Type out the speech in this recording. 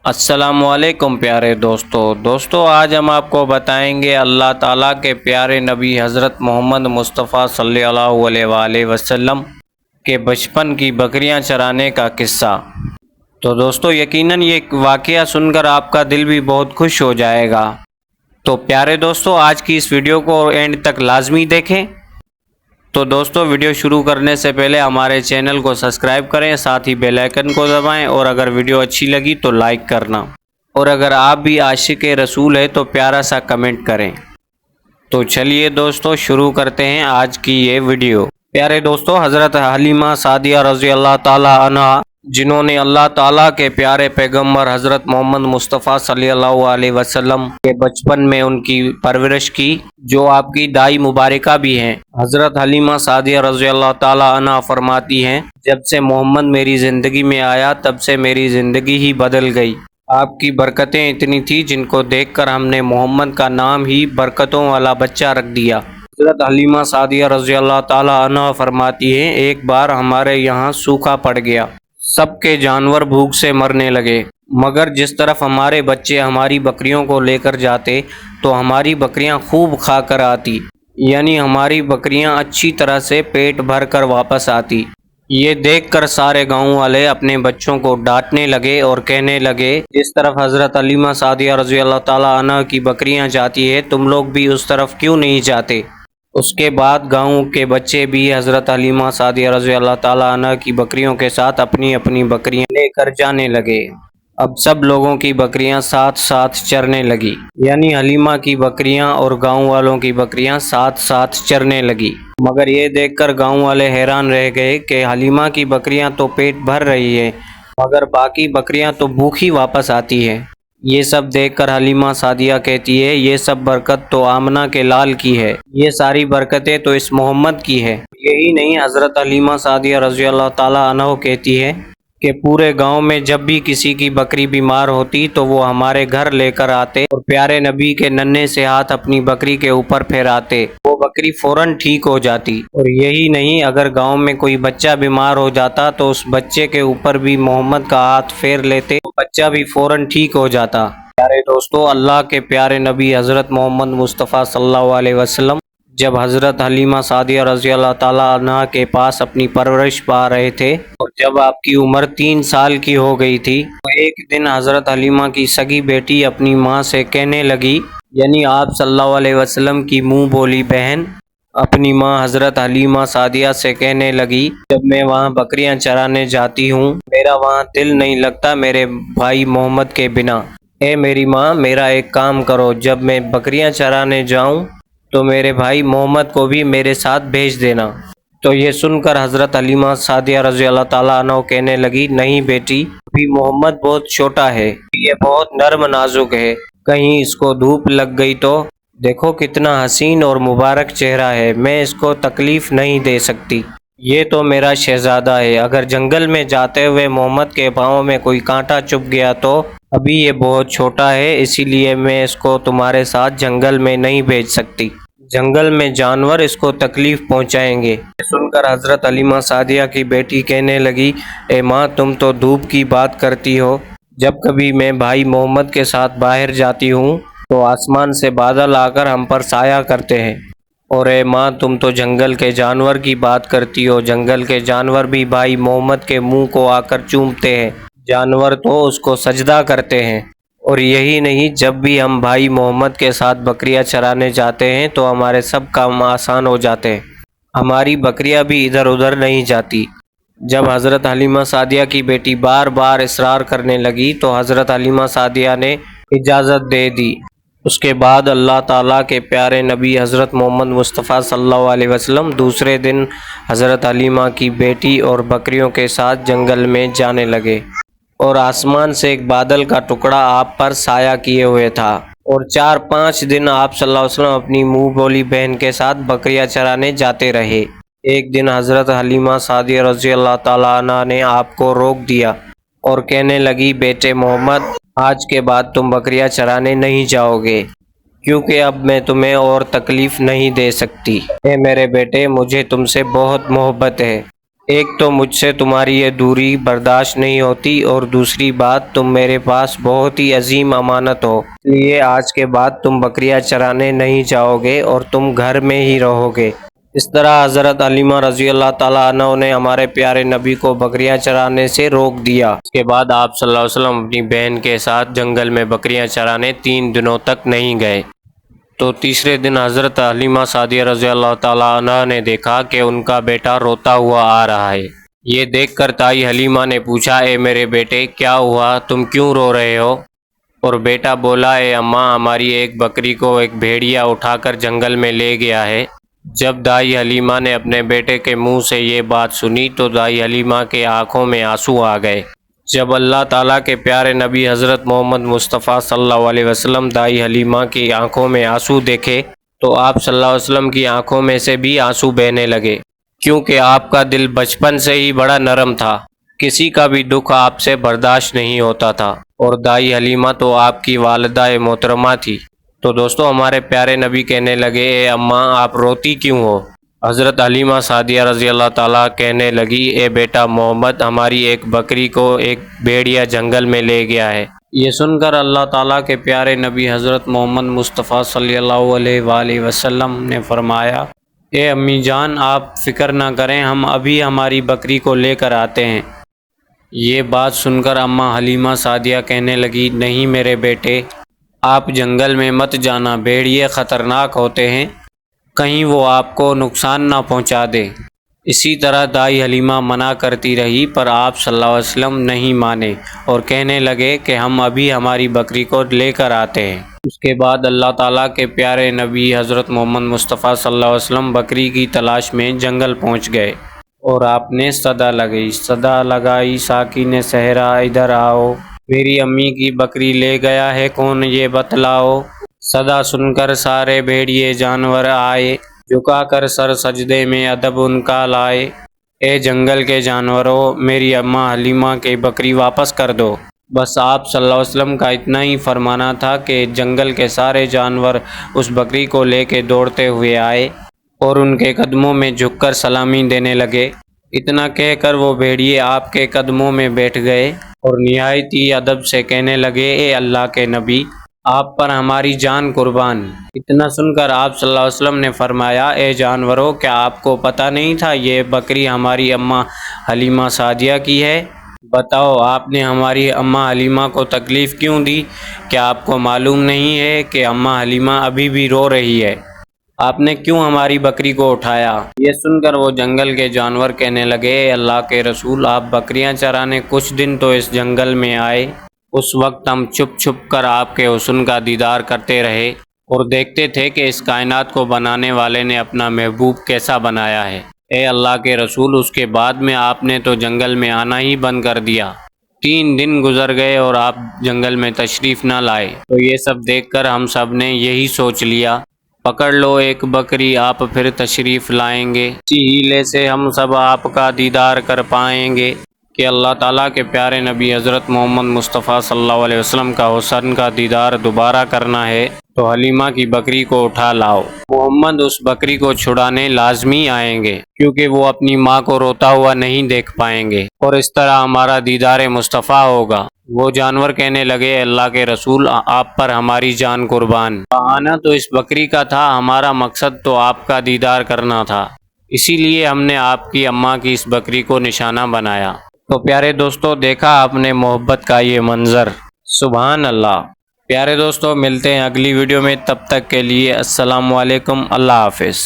السلام علیکم پیارے دوستو آج ہم آپ کو بتائیں گے اللہ تعالیٰ کے پیارے نبی حضرت محمد مصطفیٰ صلی اللہ علیہ وآلہ وسلم کے بچپن کی بکریاں چرانے کا قصہ۔ تو دوستو یقیناً یہ واقعہ سن کر آپ کا دل بھی بہت خوش ہو جائے گا۔ تو پیارے دوستو آج کی اس ویڈیو کو اینڈ تک لازمی دیکھیں۔ تو دوستو ویڈیو شروع کرنے سے پہلے ہمارے چینل کو سبسکرائب کریں، ساتھ ہی بیل آئیکن کو دبائیں، اور اگر ویڈیو اچھی لگی تو لائک کرنا، اور اگر آپ بھی عاشق رسول ہے تو پیارا سا کمنٹ کریں۔ تو چلیے دوستو شروع کرتے ہیں آج کی یہ ویڈیو۔ پیارے دوستو حضرت حلیمہ سعدیہ رضی اللہ تعالی عنہا، جنہوں نے اللہ تعالیٰ کے پیارے پیغمبر حضرت محمد مصطفیٰ صلی اللہ علیہ وسلم کے بچپن میں ان کی پرورش کی، جو آپ کی دائی مبارکہ بھی ہیں۔ حضرت حلیمہ سعدیہ رضی اللہ تعالیٰ عنہ فرماتی ہیں، جب سے محمد میری زندگی میں آیا تب سے میری زندگی ہی بدل گئی۔ آپ کی برکتیں اتنی تھی جن کو دیکھ کر ہم نے محمد کا نام ہی برکتوں والا بچہ رکھ دیا۔ حضرت حلیمہ سعدیہ رضی اللہ تعالیٰ عنہ فرماتی ہیں، ایک بار ہمارے یہاں سوکھا پڑ گیا، سب کے جانور بھوک سے مرنے لگے، مگر جس طرف ہمارے بچے ہماری بکریوں کو لے کر جاتے تو ہماری بکریاں خوب کھا کر آتی، یعنی ہماری بکریاں اچھی طرح سے پیٹ بھر کر واپس آتی۔ یہ دیکھ کر سارے گاؤں والے اپنے بچوں کو ڈانٹنے لگے اور کہنے لگے، جس طرف حضرت حلیمہ سعدیہ رضی اللہ تعالیٰ عنہ کی بکریاں جاتی ہے تم لوگ بھی اس طرف کیوں نہیں جاتے؟ اس کے بعد گاؤں کے بچے بھی حضرت حلیمہ سعدیہ رضی اللہ تعالیٰ عنہ کی بکریوں کے ساتھ اپنی اپنی بکریاں لے کر جانے لگے۔ اب سب لوگوں کی بکریاں ساتھ ساتھ چرنے لگی، یعنی حلیمہ کی بکریاں اور گاؤں والوں کی بکریاں ساتھ ساتھ چرنے لگی۔ مگر یہ دیکھ کر گاؤں والے حیران رہ گئے کہ حلیمہ کی بکریاں تو پیٹ بھر رہی ہیں، مگر باقی بکریاں تو بھوکی واپس آتی ہیں۔ یہ سب دیکھ کر حلیمہ سعدیہ کہتی ہے، یہ سب برکت تو آمنہ کے لال کی ہے، یہ ساری برکتیں تو اس محمد کی ہے۔ یہی نہیں، حضرت حلیمہ سعدیہ رضی اللہ تعالیٰ عنہ کہتی ہے کہ پورے گاؤں میں جب بھی کسی کی بکری بیمار ہوتی تو وہ ہمارے گھر لے کر آتے اور پیارے نبی کے ننھے سے ہاتھ اپنی بکری کے اوپر پھیراتے، وہ بکری فوراً ٹھیک ہو جاتی۔ اور یہی نہیں، اگر گاؤں میں کوئی بچہ بیمار ہو جاتا تو اس بچے کے اوپر بھی محمد کا ہاتھ پھیر لیتے، تو بچہ بھی فوراً ٹھیک ہو جاتا۔ پیارے دوستو اللہ کے پیارے نبی حضرت محمد مصطفیٰ صلی اللہ علیہ وسلم جب حضرت حلیمہ سعدیہ رضی اللہ تعالیٰ عنہ کے پاس اپنی پرورش پا رہے تھے، اور جب آپ کی عمر 3 سال کی ہو گئی تھی، تو ایک دن حضرت حلیمہ کی سگی بیٹی اپنی ماں سے کہنے لگی، یعنی آپ صلی اللہ علیہ وسلم کی منہ بولی بہن اپنی ماں حضرت حلیمہ سعدیہ سے کہنے لگی، جب میں وہاں بکریاں چرانے جاتی ہوں میرا وہاں دل نہیں لگتا میرے بھائی محمد کے بنا۔ اے میری ماں، میرا ایک کام کرو، جب میں بکریاں چرانے جاؤں تو میرے بھائی محمد کو بھی میرے ساتھ بھیج دینا۔ تو یہ سن کر حضرت حلیمہ سعدیہ رضی اللہ تعالیٰ عنہ کہنے لگی، نہیں بیٹی، ابھی محمد بہت چھوٹا ہے، یہ بہت نرم نازک ہے، کہیں اس کو دھوپ لگ گئی تو دیکھو کتنا حسین اور مبارک چہرہ ہے، میں اس کو تکلیف نہیں دے سکتی، یہ تو میرا شہزادہ ہے، اگر جنگل میں جاتے ہوئے محمد کے پاؤں میں کوئی کانٹا چبھ گیا تو ابھی یہ بہت چھوٹا ہے، اسی لیے میں اس کو تمہارے ساتھ جنگل میں نہیں بھیج سکتی، جنگل میں جانور اس کو تکلیف پہنچائیں گے۔ سن کر حضرت حلیمہ سعدیہ کی بیٹی کہنے لگی، اے ماں، تم تو دھوپ کی بات کرتی ہو، جب کبھی میں بھائی محمد کے ساتھ باہر جاتی ہوں تو آسمان سے بادل آ کر ہم پر سایہ کرتے ہیں، اور اے ماں تم تو جنگل کے جانور کی بات کرتی ہو، جنگل کے جانور بھی بھائی محمد کے منہ کو آ کر چومتے ہیں، جانور تو اس کو سجدہ کرتے ہیں۔ اور یہی نہیں، جب بھی ہم بھائی محمد کے ساتھ بکریاں چرانے جاتے ہیں تو ہمارے سب کام آسان ہو جاتے ہیں، ہماری بکریاں بھی ادھر ادھر نہیں جاتی۔ جب حضرت حلیمہ سعدیہ کی بیٹی بار بار اصرار کرنے لگی تو حضرت حلیمہ سعدیہ نے اجازت دے دی۔ اس کے بعد اللہ تعالیٰ کے پیارے نبی حضرت محمد مصطفیٰ صلی اللہ علیہ وسلم دوسرے دن حضرت حلیمہ کی بیٹی اور بکریوں کے ساتھ جنگل میں جانے لگے، اور آسمان سے ایک بادل کا ٹکڑا آپ پر سایہ کیے ہوئے تھا، اور 4-5 دن آپ صلی اللہ علیہ وسلم اپنی منہ بولی بہن کے ساتھ بکریاں چرانے جاتے رہے۔ ایک دن حضرت حلیمہ سعدیہ رضی اللہ تعالیٰ عنہ نے آپ کو روک دیا اور کہنے لگی، بیٹے محمد، آج کے بعد تم بکریاں چرانے نہیں جاؤ گے، کیونکہ اب میں تمہیں اور تکلیف نہیں دے سکتی۔ اے میرے بیٹے، مجھے تم سے بہت محبت ہے، ایک تو مجھ سے تمہاری یہ دوری برداشت نہیں ہوتی، اور دوسری بات تم میرے پاس بہت ہی عظیم امانت ہو، اس لیے آج کے بعد تم بکریاں چرانے نہیں جاؤ گے اور تم گھر میں ہی رہو گے۔ اس طرح حضرت حلیمہ رضی اللہ تعالیٰ عنہ نے ہمارے پیارے نبی کو بکریاں چرانے سے روک دیا۔ اس کے بعد آپ صلی اللہ علیہ وسلم اپنی بہن کے ساتھ جنگل میں بکریاں چرانے 3 دنوں تک نہیں گئے۔ تو تیسرے دن حضرت حلیمہ سعدیہ رضی اللہ تعالیٰ عنہ نے دیکھا کہ ان کا بیٹا روتا ہوا آ رہا ہے۔ یہ دیکھ کر دائی حلیمہ نے پوچھا، اے میرے بیٹے کیا ہوا، تم کیوں رو رہے ہو؟ اور بیٹا بولا، اے اماں، ہماری ایک بکری کو ایک بھیڑیا اٹھا کر جنگل میں لے گیا ہے۔ جب دائی حلیمہ نے اپنے بیٹے کے منہ سے یہ بات سنی تو دائی حلیمہ کے آنکھوں میں آنسو آ گئے۔ جب اللہ تعالیٰ کے پیارے نبی حضرت محمد مصطفیٰ صلی اللہ علیہ وسلم دائی حلیمہ کی آنکھوں میں آنسو دیکھے تو آپ صلی اللہ علیہ وسلم کی آنکھوں میں سے بھی آنسو بہنے لگے، کیونکہ آپ کا دل بچپن سے ہی بڑا نرم تھا، کسی کا بھی دکھ آپ سے برداشت نہیں ہوتا تھا، اور دائی حلیمہ تو آپ کی والدہ محترمہ تھی۔ تو دوستو ہمارے پیارے نبی کہنے لگے، اے اماں آپ روتی کیوں ہو؟ حضرت حلیمہ سعدیہ رضی اللہ تعالیٰ کہنے لگی، اے بیٹا محمد، ہماری ایک بکری کو ایک بھیڑیا جنگل میں لے گیا ہے۔ یہ سن کر اللہ تعالیٰ کے پیارے نبی حضرت محمد مصطفیٰ صلی اللہ علیہ وآلہ وسلم نے فرمایا، اے امی جان آپ فکر نہ کریں، ہم ابھی ہماری بکری کو لے کر آتے ہیں۔ یہ بات سن کر اماں حلیمہ سعدیہ کہنے لگی، نہیں میرے بیٹے، آپ جنگل میں مت جانا، بھیڑیے خطرناک ہوتے ہیں، کہیں وہ آپ کو نقصان نہ پہنچا دے۔ اسی طرح دائی حلیمہ منع کرتی رہی، پر آپ صلی اللہ علیہ وسلم نہیں مانے اور کہنے لگے کہ ہم ابھی ہماری بکری کو لے کر آتے ہیں۔ اس کے بعد اللہ تعالیٰ کے پیارے نبی حضرت محمد مصطفیٰ صلی اللہ علیہ وسلم بکری کی تلاش میں جنگل پہنچ گئے، اور آپ نے صدا لگائی، ساقی نے صحرا ادھر آؤ، میری امی کی بکری لے گیا ہے کون یہ بتلاؤ۔ صدا سن کر سارے بھیڑیے جانور آئے، جھکا کر سر سجدے میں ادب ان کا لائے، اے جنگل کے جانوروں، میری اماں حلیمہ کی بکری واپس کر دو۔ بس آپ صلی اللہ علیہ وسلم کا اتنا ہی فرمانا تھا کہ جنگل کے سارے جانور اس بکری کو لے کے دوڑتے ہوئے آئے اور ان کے قدموں میں جھک کر سلامی دینے لگے۔ اتنا کہہ کر وہ بھیڑیے آپ کے قدموں میں بیٹھ گئے اور نہایت ہی ادب سے کہنے لگے، اے اللہ کے نبی، آپ پر ہماری جان قربان۔ اتنا سن کر آپ صلی اللہ علیہ وسلم نے فرمایا، اے جانوروں، کیا آپ کو پتہ نہیں تھا یہ بکری ہماری اماں حلیمہ سعدیہ کی ہے؟ بتاؤ آپ نے ہماری اماں حلیمہ کو تکلیف کیوں دی؟ کیا آپ کو معلوم نہیں ہے کہ اماں حلیمہ ابھی بھی رو رہی ہے؟ آپ نے کیوں ہماری بکری کو اٹھایا؟ یہ سن کر وہ جنگل کے جانور کہنے لگے، اے اللہ کے رسول، آپ بکریاں چرانے کچھ دن تو اس جنگل میں آئے، اس وقت ہم چھپ چھپ کر آپ کے حسن کا دیدار کرتے رہے اور دیکھتے تھے کہ اس کائنات کو بنانے والے نے اپنا محبوب کیسا بنایا ہے۔ اے اللہ کے رسول، اس کے بعد میں آپ نے تو جنگل میں آنا ہی بند کر دیا، 3 دن گزر گئے اور آپ جنگل میں تشریف نہ لائے۔ تو یہ سب دیکھ کر ہم سب نے یہی سوچ لیا، پکڑ لو ایک بکری، آپ پھر تشریف لائیں گے، اسی ہیلے سے ہم سب آپ کا دیدار کر پائیں گے۔ کہ اللہ تعالیٰ کے پیارے نبی حضرت محمد مصطفیٰ صلی اللہ علیہ وسلم کا حسن کا دیدار دوبارہ کرنا ہے تو حلیمہ کی بکری کو اٹھا لاؤ۔ محمد اس بکری کو چھڑانے لازمی آئیں گے، کیونکہ وہ اپنی ماں کو روتا ہوا نہیں دیکھ پائیں گے، اور اس طرح ہمارا دیدار مصطفیٰ ہوگا۔ وہ جانور کہنے لگے، اللہ کے رسول، آپ پر ہماری جان قربان، آنا تو اس بکری کا تھا، ہمارا مقصد تو آپ کا دیدار کرنا تھا، اسی لیے ہم نے آپ کی اماں کی اس بکری کو نشانہ بنایا۔ تو پیارے دوستو، دیکھا آپ نے محبت کا یہ منظر، سبحان اللہ۔ پیارے دوستو، ملتے ہیں اگلی ویڈیو میں، تب تک کے لیے السلام علیکم، اللہ حافظ۔